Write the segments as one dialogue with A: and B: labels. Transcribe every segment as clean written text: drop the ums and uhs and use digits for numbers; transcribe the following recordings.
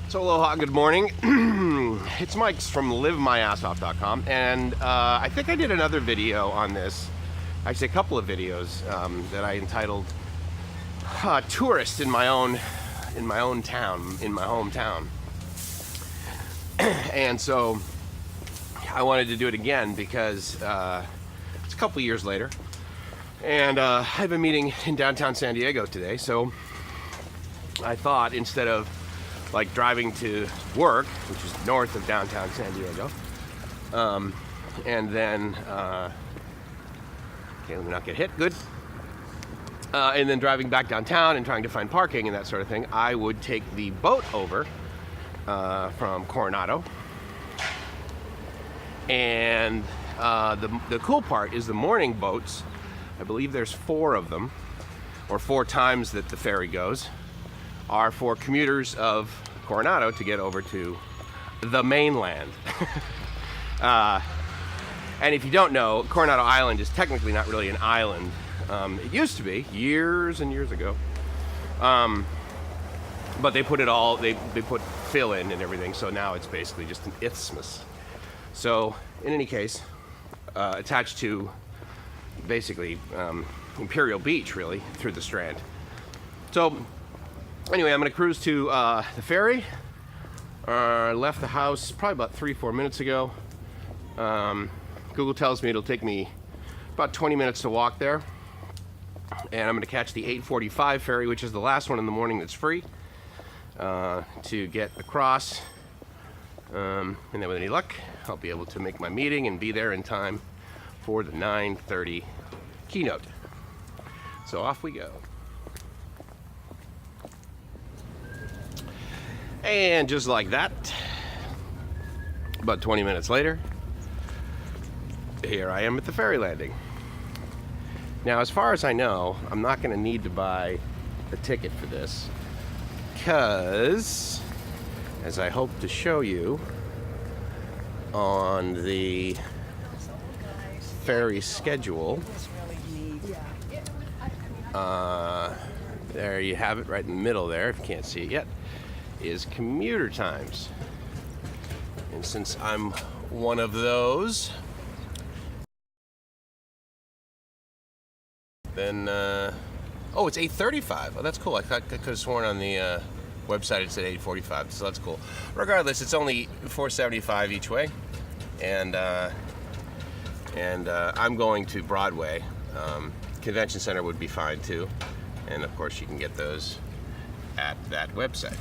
A: So aloha, good morning. It's Mike's from livemyassoff.com, and I think I did another video on this, actually a couple of videos that I entitled "Tourist in my own town, in my hometown." And so I wanted to do it again because it's a couple years later, and I have a meeting in downtown San Diego today. So I thought, instead of like driving to work, which is north of downtown San Diego, and then okay, let me not get hit, good, and then driving back downtown and trying to find parking and that sort of thing, I would take the boat over from Coronado. And the cool part is the morning boats, I believe there's 4 of them, or 4 times that the ferry goes, are for commuters of Coronado to get over to the mainland. And if you don't know, Coronado Island is technically not really an island. It used to be, years and years ago. But they put it all, they put fill in and everything, so now it's basically just an isthmus. So, in any case, attached to basically Imperial Beach, really, through the Strand. So, anyway, I'm going to cruise to the ferry. Left the house probably about 3-4 minutes ago. Google tells me it'll take me about 20 minutes to walk there. And I'm going to catch the 8:45 ferry, which is the last one in the morning that's free, to get across. And then with any luck, I'll be able to make my meeting and be there in time for the 9:30 keynote. So off we go. And just like that, about 20 minutes later, here I am at the ferry landing. Now, as far as I know, I'm not going to need to buy a ticket for this, because, as I hope to show you on the ferry schedule, there you have it right in the middle there, if you can't see it yet, is commuter times. And since I'm one of those, then oh, it's 8:35. Oh, that's cool. I could have sworn on the website it said 8:45, so that's cool. Regardless, it's only $4.75 each way, and I'm going to Broadway. Convention Center would be fine too, and of course you can get those at that website.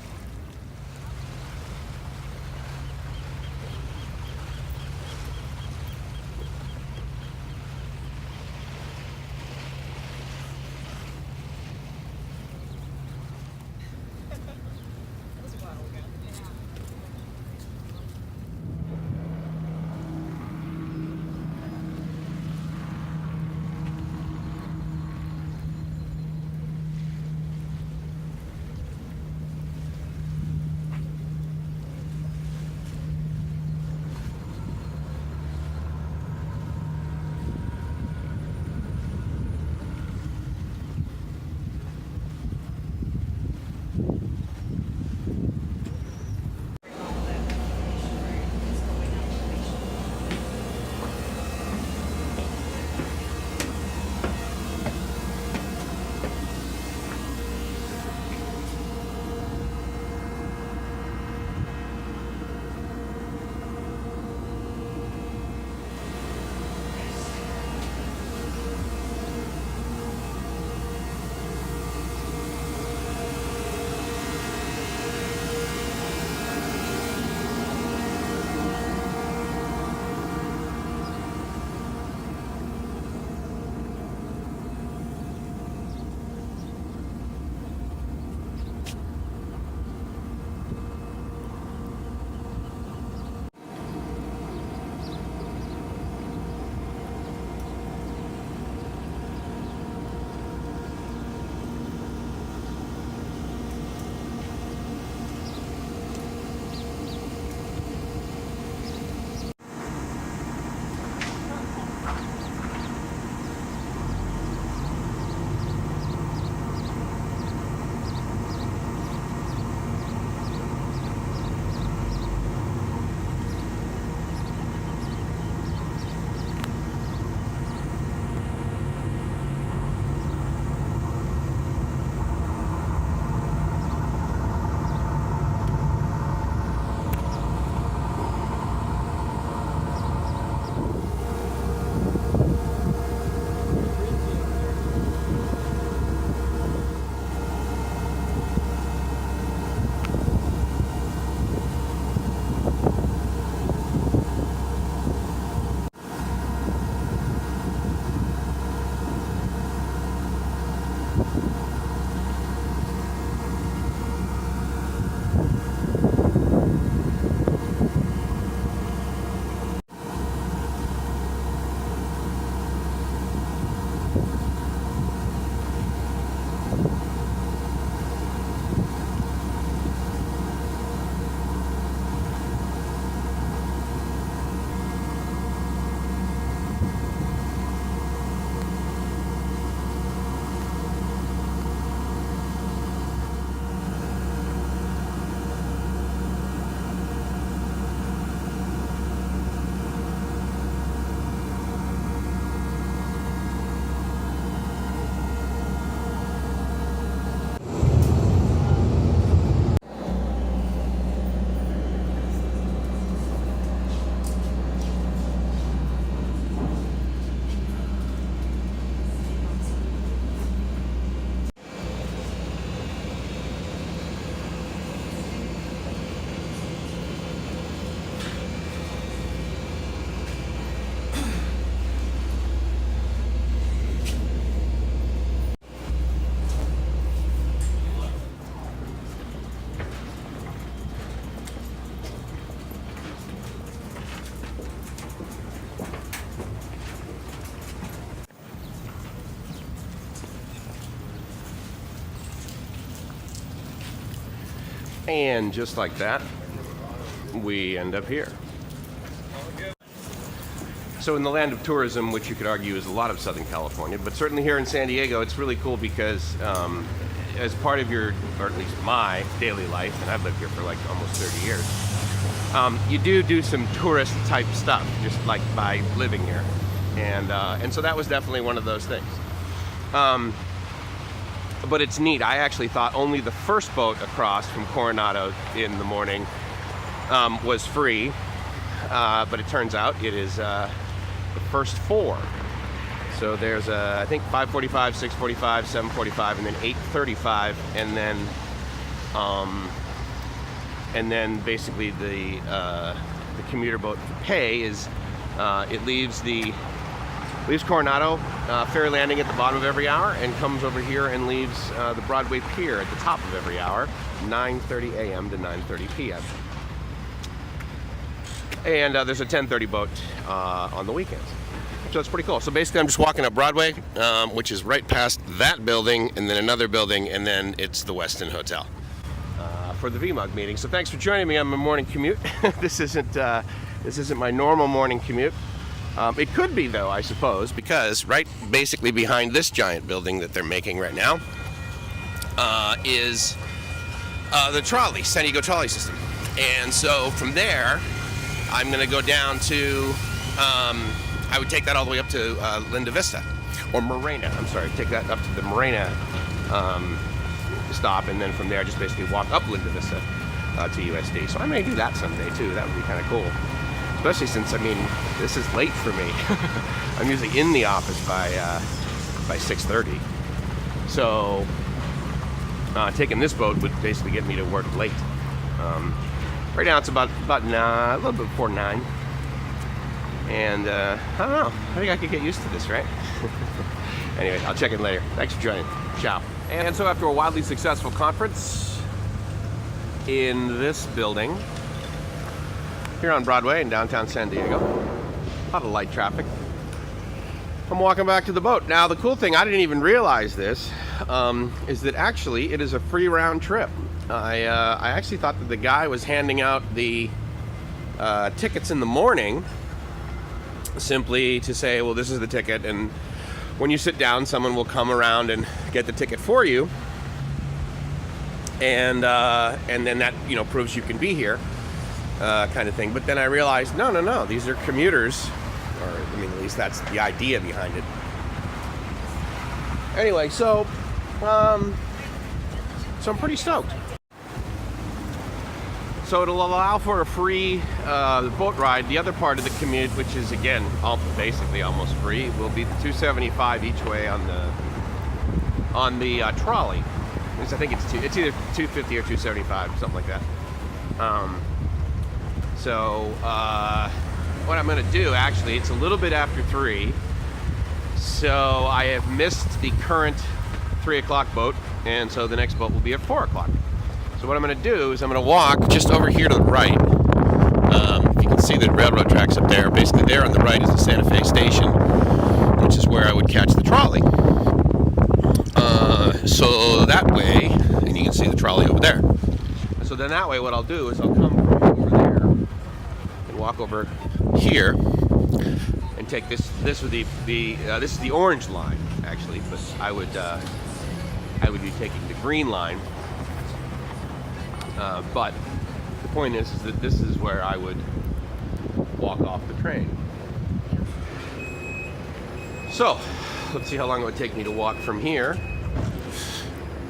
A: And just like that, we end up here. So in the land of tourism, which you could argue is a lot of Southern California, but certainly here in San Diego, it's really cool because as part of your, or at least my, daily life, and I've lived here for like almost 30 years, you do some tourist type stuff, just like by living here. And so that was definitely one of those things. But it's neat. I actually thought only the first boat across from Coronado in the morning was free, but it turns out it is the first four. So there's I think 5:45, 6:45, 7:45, and then 8:35, and then basically the commuter boat to pay is it leaves Coronado Ferry Landing at the bottom of every hour and comes over here and leaves the Broadway Pier at the top of every hour, 9:30 a.m. to 9:30 p.m. And there's a 10:30 boat on the weekends. So it's pretty cool. So basically I'm just walking up Broadway, which is right past that building, and then another building, and then it's the Westin Hotel for the VMUG meeting. So thanks for joining me on my morning commute. This isn't my normal morning commute. It could be, though, I suppose, because right basically behind this giant building that they're making right now is the trolley, San Diego trolley system. And so from there, I'm going to go down to, I would take that all the way up to Linda Vista, or Morena, I'm sorry, take that up to the Morena stop, and then from there just basically walk up Linda Vista to USD. So I may do that someday, too. That would be kind of cool. Especially since, I mean, this is late for me. I'm usually in the office by 6:30. So taking this boat would basically get me to work late. Right now it's about 9, a little bit before 9. And I don't know. I think I could get used to this, right? Anyway, I'll check in later. Thanks for joining. Ciao. And so after a wildly successful conference in this building, here on Broadway in downtown San Diego, a lot of light traffic, I'm walking back to the boat. Now the cool thing, I didn't even realize this, is that actually it is a free round trip. I actually thought that the guy was handing out the tickets in the morning simply to say, well, this is the ticket, and when you sit down, someone will come around and get the ticket for you, and then that, you know, proves you can be here, kind of thing. But then I realized, no, these are commuters, or I mean, at least that's the idea behind it. Anyway, so I'm pretty stoked. So it'll allow for a free boat ride. The other part of the commute, which is again basically almost free, will be the $275 each way on the trolley. Because I think it's either $250 or $275, something like that. So what I'm going to do, actually, it's a little bit after 3, so I have missed the current 3 o'clock boat, and so the next boat will be at 4 o'clock. So what I'm going to do is I'm going to walk just over here to the right. If you can see the railroad tracks up there, basically there on the right is the Santa Fe station, which is where I would catch the trolley. So that way, and you can see the trolley over there. So then that way what I'll do is I'll come from over there and walk over here and take this would be this is the orange line actually, but I would be taking the green line. But the point is that this is where I would walk off the train. So let's see how long it would take me to walk from here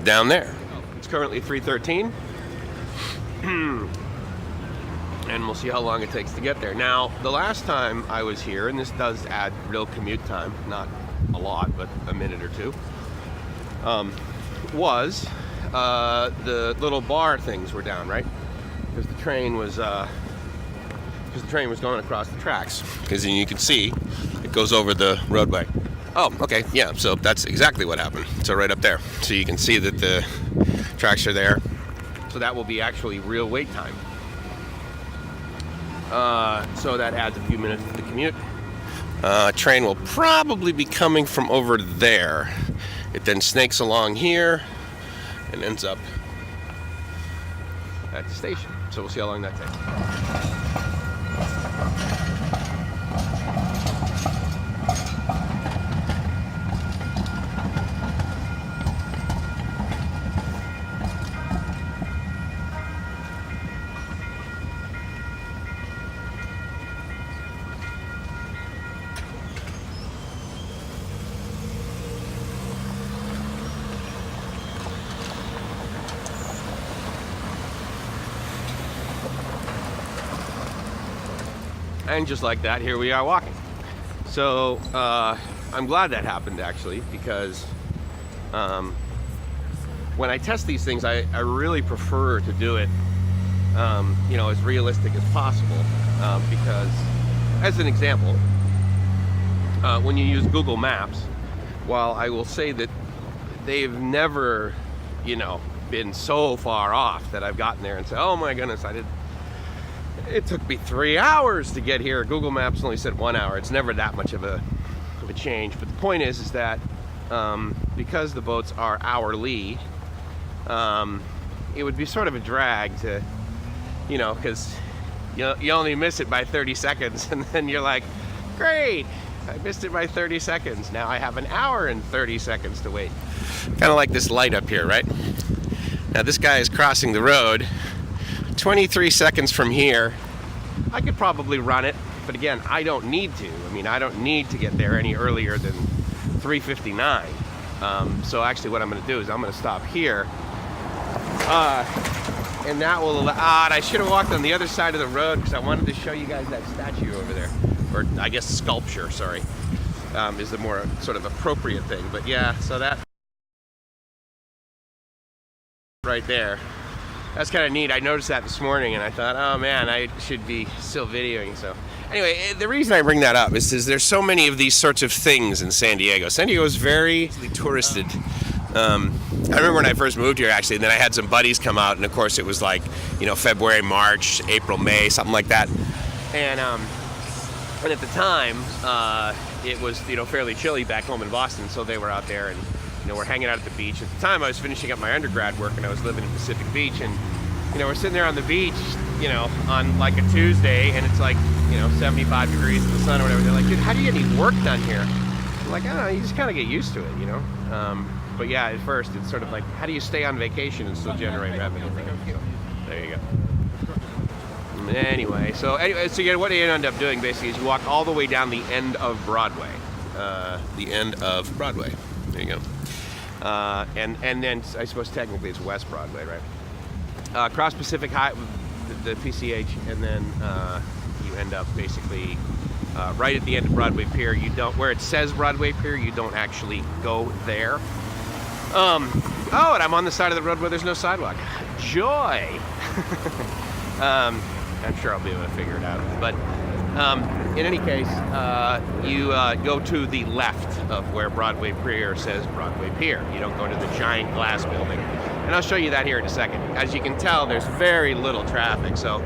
A: down there. It's currently 3:13. And we'll see how long it takes to get there. Now, the last time I was here, and this does add real commute time, not a lot, but a minute or two, was the little bar things were down, right? Because the train was going across the tracks. Because you can see it goes over the roadway. Oh, okay, yeah. So that's exactly what happened. So right up there. So you can see that the tracks are there. So that will be actually real wait time. So that adds a few minutes to the commute. Train will probably be coming from over there. It then snakes along here and ends up at the station. So we'll see how long that takes. And just like that, here we are walking. So I'm glad that happened actually, because when I test these things, I really prefer to do it as realistic as possible, because as an example, when you use Google Maps, while I will say that they've never been so far off that I've gotten there and said, oh my goodness, it took me 3 hours to get here. Google Maps only said 1 hour. It's never that much of a change. But the point is that because the boats are hourly, it would be sort of a drag to, because you only miss it by 30 seconds, and then you're like, great, I missed it by 30 seconds. Now I have an hour and 30 seconds to wait. Kind of like this light up here, right? Now this guy is crossing the road 23 seconds from here. I could probably run it, but again, I don't need to. I don't need to get there any earlier than 3:59. So actually what I'm going to do is I'm going to stop here. And that will allow... I should have walked on the other side of the road because I wanted to show you guys that statue over there. Or I guess sculpture, sorry, is the more sort of appropriate thing. But yeah, so that right there. That's kind of neat. I noticed that this morning and I thought, oh man, I should be still videoing. So anyway, the reason I bring that up is there's so many of these sorts of things in San Diego. San Diego is very touristed. I remember when I first moved here actually, and then I had some buddies come out, and of course it was like, February, March, April, May, something like that. And at the time, it was, fairly chilly back home in Boston, so they were out there and we're hanging out at the beach. At the time, I was finishing up my undergrad work, and I was living in Pacific Beach. And we're sitting there on the beach, on like a Tuesday, and it's like 75 degrees in the sun or whatever. They're like, dude, how do you get any work done here? I'm like, I don't know. You just kind of get used to it, But yeah, at first, it's sort of like, how do you stay on vacation and still generate revenue? So, there you go. Anyway, so what you end up doing basically is you walk all the way down the end of Broadway. The end of Broadway. There you go. And then I suppose technically it's West Broadway, right? Cross Pacific High, the PCH, and then you end up basically right at the end of Broadway Pier. You don't, where it says Broadway Pier, you don't actually go there. And I'm on the side of the road where there's no sidewalk. Joy! I'm sure I'll be able to figure it out. But in any case, you go to the left of where Broadway Pier says Broadway Pier. You don't go to the giant glass building And I'll show you that here in a second. As you can tell, there's very little traffic, so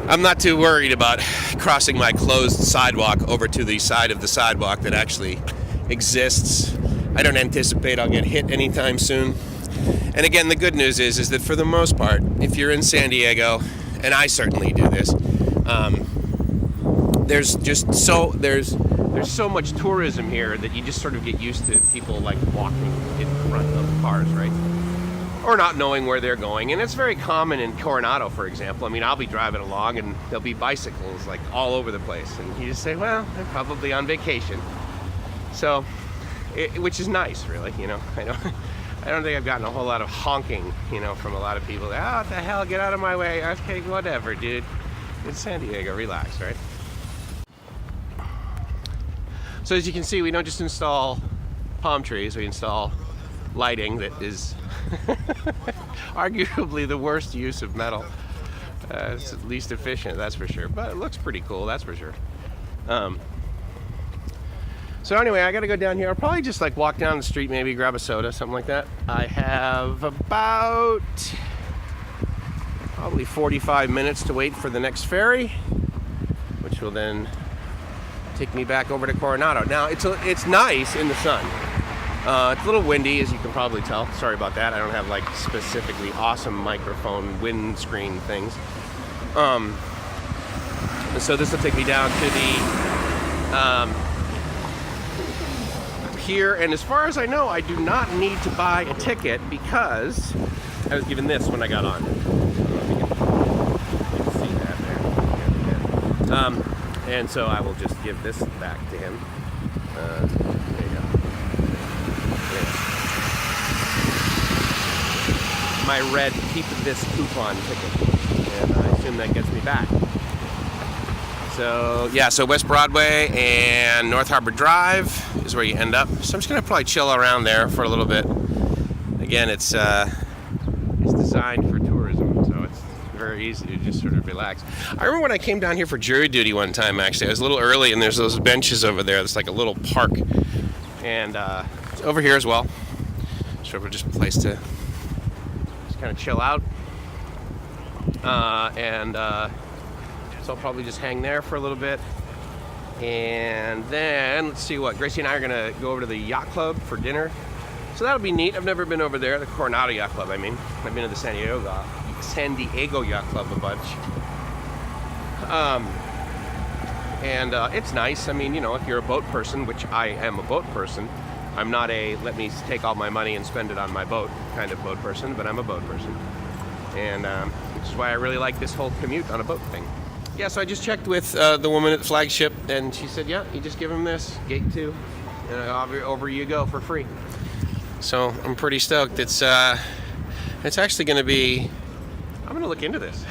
A: I'm not too worried about crossing my closed sidewalk over to the side of the sidewalk that actually exists. I don't anticipate I'll get hit anytime soon. And again, the good news is that for the most part, if you're in San Diego, and I certainly do this, there's so much tourism here that you just sort of get used to people like walking in front of cars, right? Or not knowing where they're going. And it's very common in Coronado, for example. I mean, I'll be driving along and there'll be bicycles like all over the place. And you just say, well, they're probably on vacation. So, which is nice, really, you know. I don't think I've gotten a whole lot of honking, you know, from a lot of people. Oh, what the hell, get out of my way. Okay, whatever, dude. It's San Diego, relax, right? So as you can see, we don't just install palm trees, we install lighting that is arguably the worst use of metal. It's at least efficient, that's for sure. But it looks pretty cool, that's for sure. So anyway, I gotta go down here. I'll probably just like walk down the street, maybe grab a soda, something like that. I have about probably 45 minutes to wait for the next ferry, which will then take me back over to Coronado. Now, it's nice in the sun. It's a little windy, as you can probably tell. Sorry about that. I don't have like specifically awesome microphone windscreen things. So this will take me down to the pier. And as far as I know, I do not need to buy a ticket because I was given this when I got on. You can see that there. And so I will just give this back to him. There you go. My red keep this coupon ticket, and I assume that gets me back. So yeah, so West Broadway and North Harbor Drive is where you end up. So I'm just gonna probably chill around there for a little bit. Again, it's designed for tourism, so it's very easy to just sort of relax. I remember when I came down here for jury duty one time, actually. I was a little early, and there's those benches over there. It's like a little park, and it's over here as well. Sort of just a place to kind of chill out, so I'll probably just hang there for a little bit, and then let's see what Gracie and I are gonna go over to the yacht club for dinner, so that'll be neat. I've never been over there, the Coronado Yacht Club. I mean, I've been to the San Diego Yacht Club a bunch, and it's nice. I mean, you know, if you're a boat person, which I am a boat person. I'm not a let me take all my money and spend it on my boat kind of boat person, but I'm a boat person. And which is why I really like this whole commute on a boat thing. Yeah, so I just checked with the woman at the flagship, and she said, yeah, you just give them this, gate 2, and over you go for free. So I'm pretty stoked. It's actually going to be, I'm going to look into this.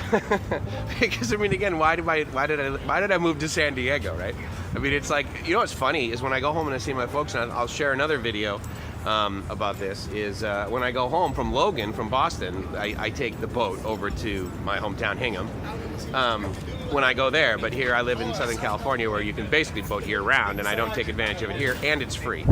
A: Because, I mean, again, why did I move to San Diego, right? I mean, it's like, you know what's funny is when I go home and I see my folks, and I'll share another video about this, is when I go home from Logan, from Boston, I take the boat over to my hometown, Hingham, when I go there. But here I live in Southern California where you can basically boat year-round, and I don't take advantage of it here, and it's free.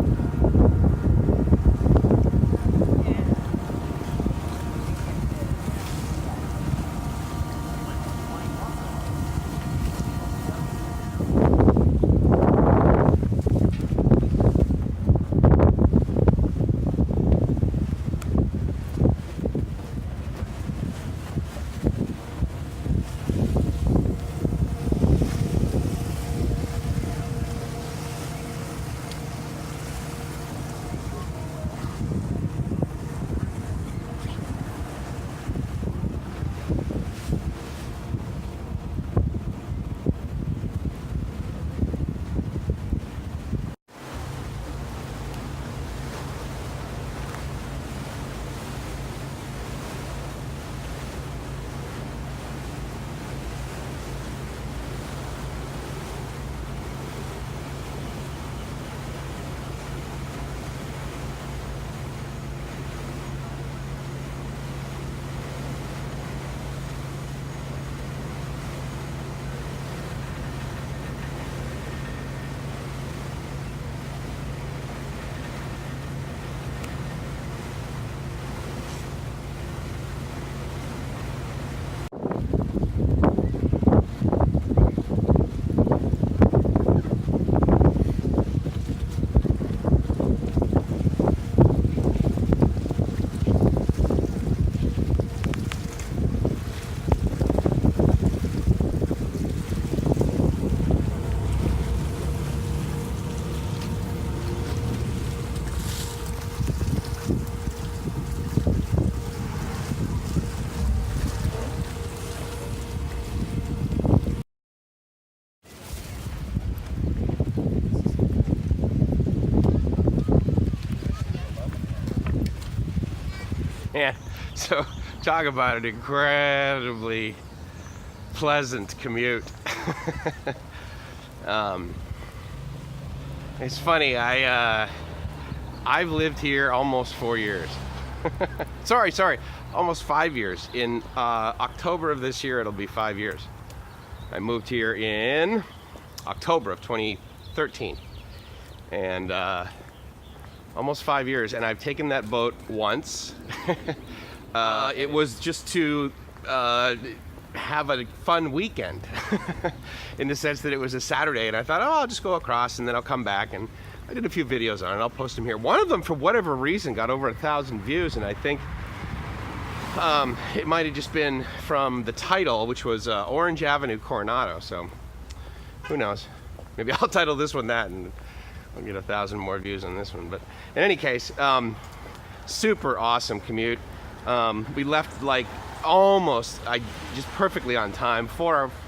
A: man. So talk about an incredibly pleasant commute. It's funny, I've lived here almost 4 years. sorry, almost 5 years. In October of this year, it'll be 5 years. I moved here in October of 2013, and almost 5 years, and I've taken that boat once. It was just to have a fun weekend in the sense that it was a Saturday, and I thought, oh, I'll just go across and then I'll come back, and I did a few videos on it. I'll post them here. One of them, for whatever reason, got over 1,000 views, and I think it might have just been from the title, which was Orange Avenue, Coronado. So who knows? Maybe I'll title this one that, and I'll get 1,000 more views on this one. But in any case, super awesome commute. We left like almost just perfectly on time,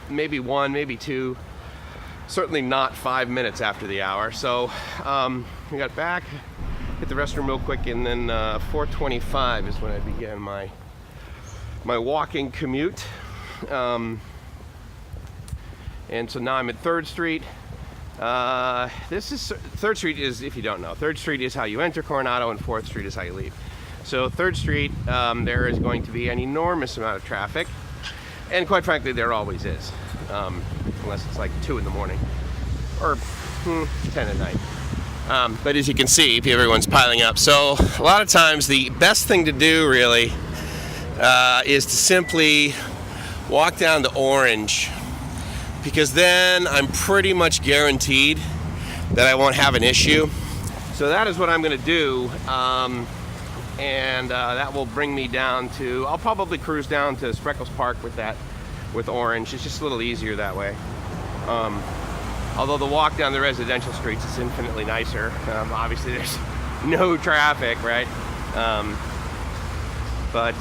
A: maybe 1, maybe 2, certainly not 5 minutes after the hour. So we got back, hit the restroom real quick, and then 4:25 is when I began my walking commute. And so now I'm at 3rd Street. This is 3rd Street is, if you don't know, 3rd Street is how you enter Coronado, and 4th Street is how you leave. So 3rd Street, there is going to be an enormous amount of traffic, and quite frankly, there always is, unless it's like 2 in the morning or 10 at night. But as you can see, everyone's piling up. So a lot of times, the best thing to do really is to simply walk down to Orange, because then I'm pretty much guaranteed that I won't have an issue. So that is what I'm going to do. And that will bring me down to, I'll probably cruise down to Spreckles Park with Orange. It's just a little easier that way. Although the walk down the residential streets is infinitely nicer. Obviously there's no traffic, right? But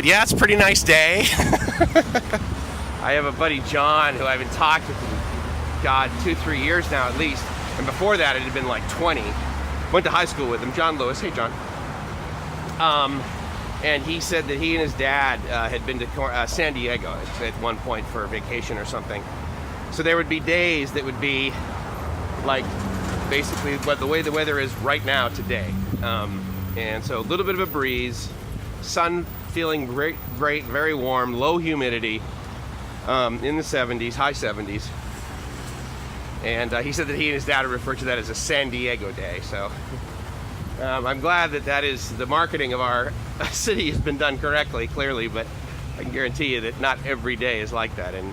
A: yeah, it's a pretty nice day. I have a buddy, John, who I haven't talked with in, God, 2-3 years now at least. And before that, it had been like 20. Went to high school with him, John Lewis. Hey, John. And he said that he and his dad had been to San Diego at one point for a vacation or something. So there would be days that would be like basically the way the weather is right now today. And so a little bit of a breeze, sun feeling great, very warm, low humidity, in the 70s, high 70s. And he said that he and his dad referred to that as a San Diego day. So I'm glad that is the marketing of our city has been done correctly, clearly, but I can guarantee you that not every day is like that. And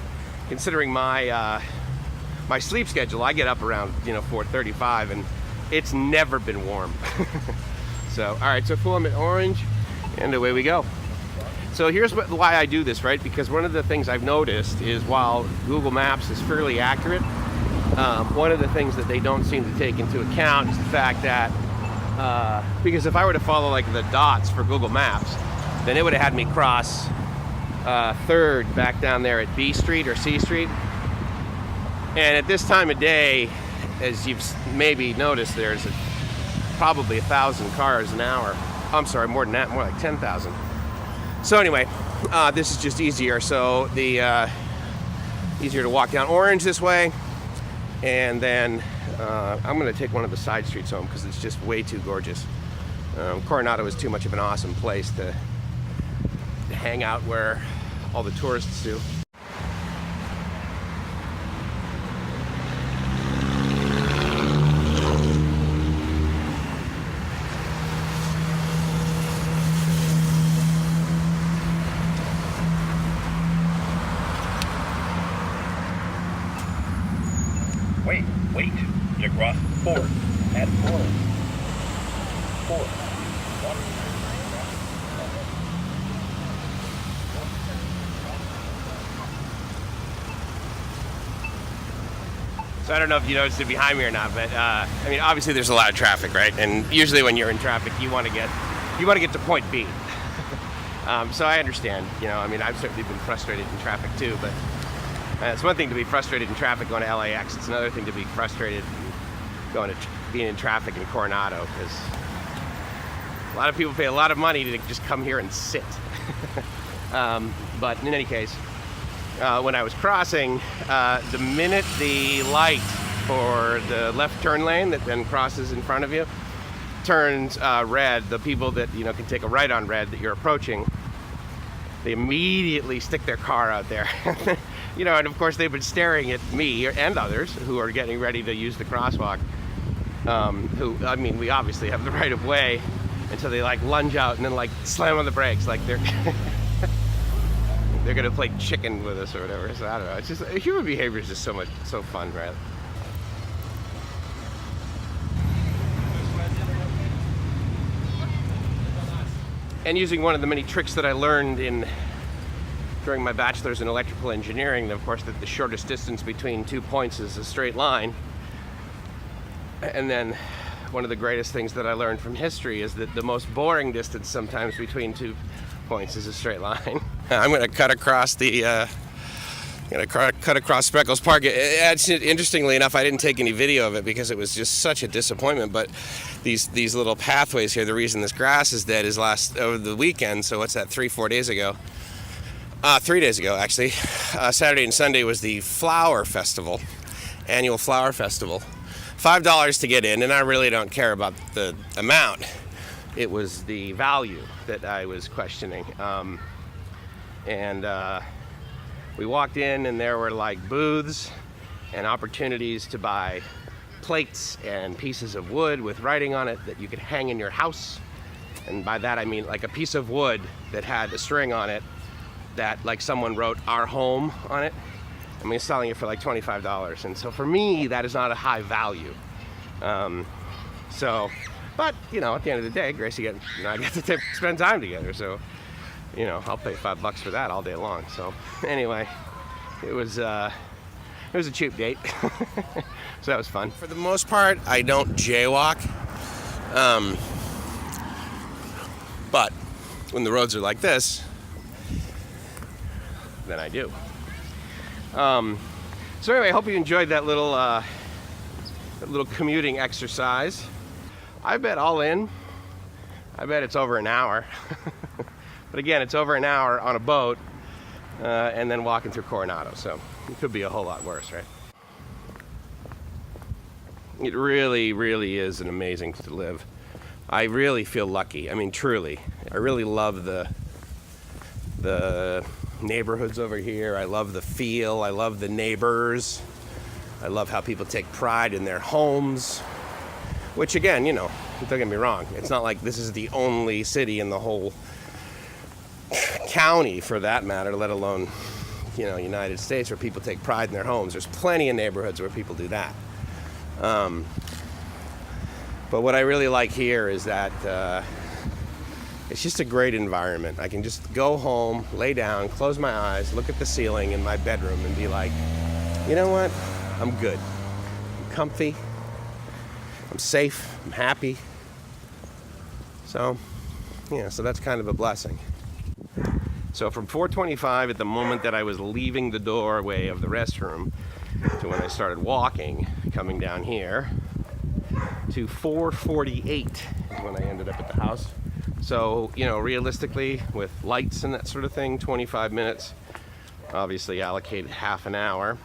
A: considering my my sleep schedule, I get up around 4:35, and it's never been warm. So all right, so I'm at Orange, and away we go. So here's why I do this, right? Because one of the things I've noticed is while Google Maps is fairly accurate, one of the things that they don't seem to take into account is the fact that because if I were to follow like the dots for Google Maps, then it would have had me cross 3rd back down there at B Street or C Street. And at this time of day, as you've maybe noticed, there's probably 1,000 cars an hour. I'm sorry, more than that, more like 10,000. So anyway, this is just easier. So the easier to walk down Orange this way. And then I'm going to take one of the side streets home because it's just way too gorgeous. Coronado is too much of an awesome place to hang out where all the tourists do.
B: Wait, you cross 4 at 4. 4. 1.
A: So I don't know if you noticed it behind me or not, but I mean, obviously there's a lot of traffic, right? And usually when you're in traffic, you want to get to point B. So I understand, I mean, I've certainly been frustrated in traffic too, but it's one thing to be frustrated in traffic going to LAX. It's another thing to be frustrated being in traffic in Coronado, because A lot of people pay a lot of money to just come here and sit. But in any case, when I was crossing, the minute the light for the left turn lane that then crosses in front of you turns red, the people that can take a right on red that you're approaching, they immediately stick their car out there. And of course they've been staring at me and others who are getting ready to use the crosswalk. We obviously have the right of way, until they like lunge out and then like slam on the brakes like they're they're gonna play chicken with us or whatever. So I don't know. It's just human behavior is just so fun, right? And using one of the many tricks that I learned during my bachelor's in electrical engineering, of course, that the shortest distance between 2 points is a straight line. And then one of the greatest things that I learned from history is that the most boring distance sometimes between 2 points is a straight line. I'm going to cut across cut across Speckles Park. Interestingly enough, I didn't take any video of it because it was just such a disappointment. But these little pathways here, the reason this grass is dead is over the weekend. So what's that? 3-4 days ago? 3 days ago, actually. Saturday and Sunday was the flower festival, annual flower festival. $5 to get in, and I really don't care about the amount. It was the value that I was questioning. We walked in, and there were like booths and opportunities to buy plates and pieces of wood with writing on it that you could hang in your house. And by that I mean like a piece of wood that had a string on it that like someone wrote "Our Home" on it. I mean, selling it for like $25. And so for me, that is not a high value. But at the end of the day, Gracie and I get to spend time together. So, I'll pay $5 for that all day long. So anyway, it was a cheap date. So that was fun. For the most part, I don't jaywalk. But when the roads are like this, then I do. So anyway, I hope you enjoyed that little commuting exercise. I bet all in, it's over an hour. But again, it's over an hour on a boat and then walking through Coronado. So it could be a whole lot worse, right? It really, really is an amazing place to live. I really feel lucky. I mean, truly. I really love the neighborhoods over here. I love the feel. I love the neighbors. I love how people take pride in their homes. Which again, don't get me wrong. It's not like this is the only city in the whole county, for that matter, let alone, United States, where people take pride in their homes. There's plenty of neighborhoods where people do that. But what I really like here is that it's just a great environment. I can just go home, lay down, close my eyes, look at the ceiling in my bedroom and be like, you know what? I'm good. I'm comfy. I'm safe. I'm happy. So that's kind of a blessing. So from 4:25 at the moment that I was leaving the doorway of the restroom to when I started walking, coming down here, to 4:48 is when I ended up at the house. So, realistically, with lights and that sort of thing, 25 minutes. Obviously allocated half an hour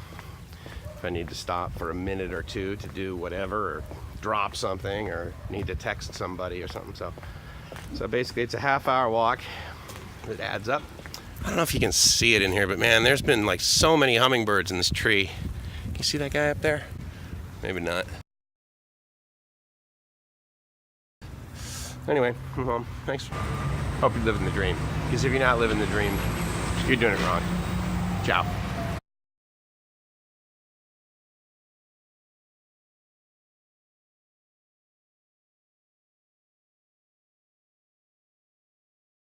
A: if I need to stop for a minute or two to do whatever, or drop something, or need to text somebody or something. So basically it's a half-hour walk. It adds up. I don't know if you can see it in here, but man, there's been like so many hummingbirds in this tree. Can you see that guy up there? Maybe not. Anyway, I'm home. Thanks. Hope you're living the dream. Because if you're not living the dream, you're doing it wrong. Ciao.